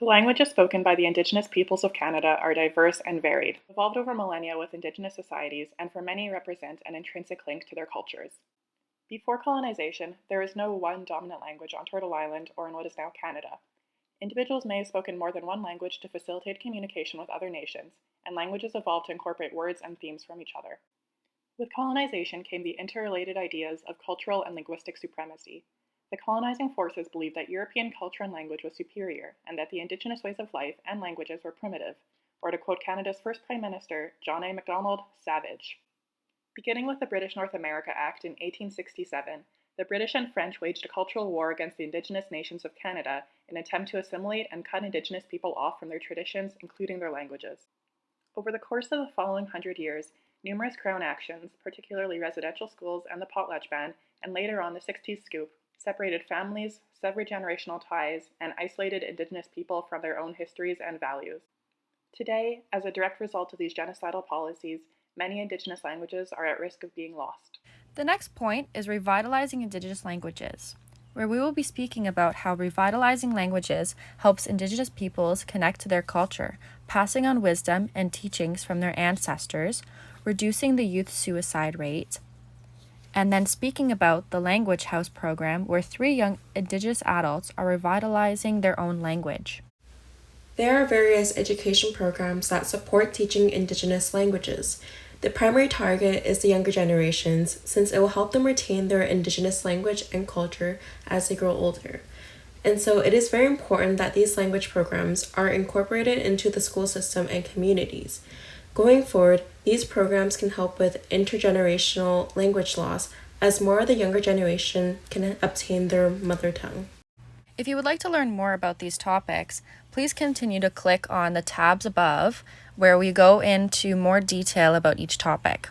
The languages spoken by the Indigenous peoples of Canada are diverse and varied, evolved over millennia with Indigenous societies, and for many represent an intrinsic link to their cultures. Before colonization, there is no one dominant language on Turtle Island or in what is now Canada. Individuals may have spoken more than one language to facilitate communication with other nations, and languages evolved to incorporate words and themes from each other. With colonization came the interrelated ideas of cultural and linguistic supremacy. The colonizing forces believed that European culture and language was superior, and that the Indigenous ways of life and languages were primitive, or to quote Canada's first Prime Minister, John A. Macdonald, savage. Beginning with the British North America Act in 1867, the British and French waged a cultural war against the Indigenous nations of Canada in an attempt to assimilate and cut Indigenous people off from their traditions, including their languages. Over the course of the following 100 years, numerous Crown actions, particularly residential schools and the potlatch ban, and later on the 60s scoop, separated families, severed generational ties, and isolated Indigenous people from their own histories and values. Today, as a direct result of these genocidal policies, many Indigenous languages are at risk of being lost. The next point is revitalizing Indigenous languages, where we will be speaking about how revitalizing languages helps Indigenous peoples connect to their culture, passing on wisdom and teachings from their ancestors, reducing the youth suicide rate, and then speaking about the Language House program, where 3 young Indigenous adults are revitalizing their own language. There are various education programs that support teaching Indigenous languages. The primary target is the younger generations, since it will help them retain their Indigenous language and culture as they grow older. And so it is very important that these language programs are incorporated into the school system and communities. Going forward, these programs can help with intergenerational language loss, as more of the younger generation can obtain their mother tongue. If you would like to learn more about these topics, please continue to click on the tabs above, where we go into more detail about each topic.